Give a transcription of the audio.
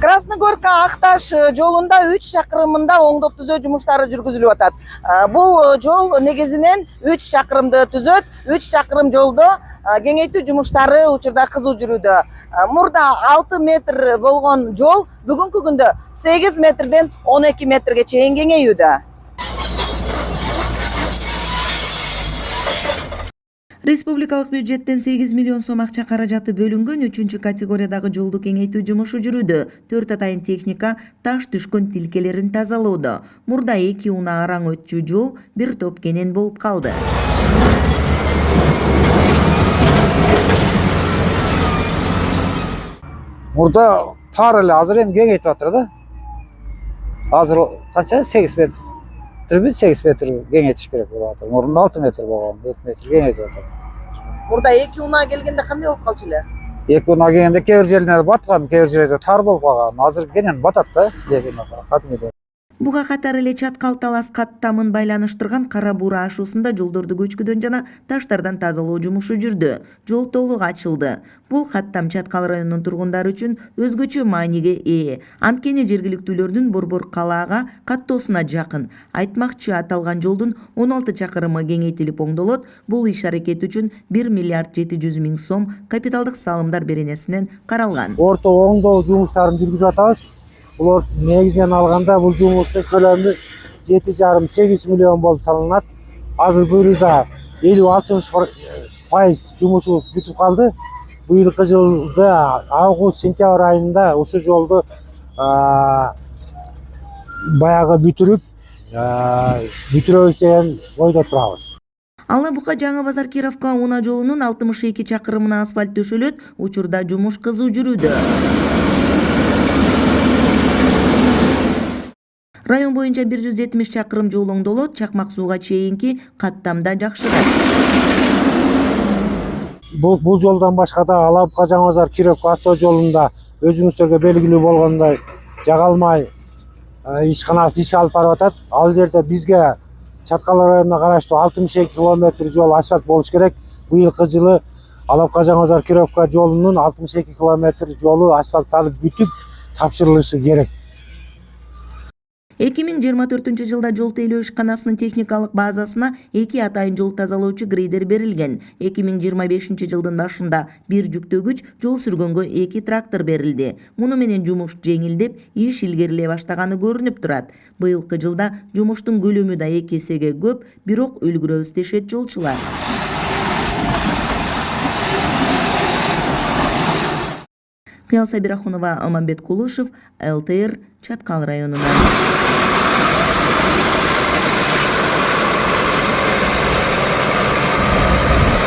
Красногорка Акташ жолунда 3 чакырымында оңдоп түзөө жумуштары жүргүзүлүп атат. Бул жол негизинен 3 чакырымды түзөт. 3 чакырым жолдо кеңейтүү жумуштары учурда кызуу жүрүүдө. Мурда 6 метр болгон жол бүгүнкү күндө 8 метрден 12 метрге чейин кеңейүүдө. Республикалык бюджеттен 8 миллион сом акча каражаты бөлүнгөн 3 категориядагы жолду кеңейтүү жумушу жүрүүдө. 4 атайын техника таш түшкөн тилкелерин тазалоодо. Мурда 2 унаа араң өтчү жол бир топ кенен болуп калды. Мурда тар эле, азыр эми кеңейтип атыр да. Азыр канча 8 метр. 8 метр кеңейтиш керек болуп атыр. Мурда 6 метр болгон, 2 метр кеңейтип атат. Мурда 2 унаа келгенде кандай болуп калчу эле? 2 унаа келгенде кээ бир жерине баткан, кээ бир жерде тар болуп калган. Азыр кенен батат да, 2 унаа катмайды. Буга катар эле Чаткал Талас каттамын байланыштырган Кара Буура ашуусунда жолдорду көчкүдөн жана таштардан тазалоо жумушу жүрдү. Жол толук ачылды. Бул каттам Чаткал районунун тургундары үчүн өзгөчө мааниге ээ. Анткени жергиликтүүлөрдүн Борбор калаага каттоосуна жакын. Айтмакчы, аталган жолдун 16 чакырымы кеңейтилип оңдолот. Бул иш-аракет үчүн 1 миллиард 700 миң сом капиталдык салымдар беренесинен каралган. Орто оңдоо жумуштарын жүргүзүп атабыз. Булар негизинен алганда бул жумуштун көлөмү 7,5-8 миллион болуп саналат. Азыр буюрда 50-60% жумушубуз бүтүп калды. Быйылкы жылда август-сентябрь айында ушул жолду баягы бүтүрөбүз деген ойдо турабыз. Ална Бука Жаңы Базар Кировка унаа жолунун 62 чакырымына асфальт төшөлөт. Учурда жумуш кызуу жүрүүдө. Район боюнча 170 чакырым жол оңдолот. Чакмак сууга чейинки каттамда жакшырат. Бул жолдон башка да Алабука Жаңы Базар Кировка авто жолунда өзүңүздөргө белгилүү болгондой жагалмай ишканасы иш алып барып атат. Ал жерде бизге Чаткал районуна караштуу 62 километр жол асфальт болуш керек. Быйылкы жылы Алабука Жаңы Базар Кировка жолунун 62 километр жолу асфальтталып бүтүп тапшырылышы керек. 2024 жылда жол тейлөө ишканасынын техникалык базасына 2 атайын жол тазалоочу грейдер берилген. 2025 жылдын башында 1 жүктөгүч, жол сүргөнгө 2 трактор берилди. Муну менен жумуш жеңилдеп, иш илгерилей баштаганы көрүнүп турат. Быйылкы жылда жумуштун көлөмү да 2 эсеге көп, бирок үлгүрөбүз дешет жолчулар. Кыял Сабирахунова, Алмамбет Кулушев, ЛТР, Чаткал районунан.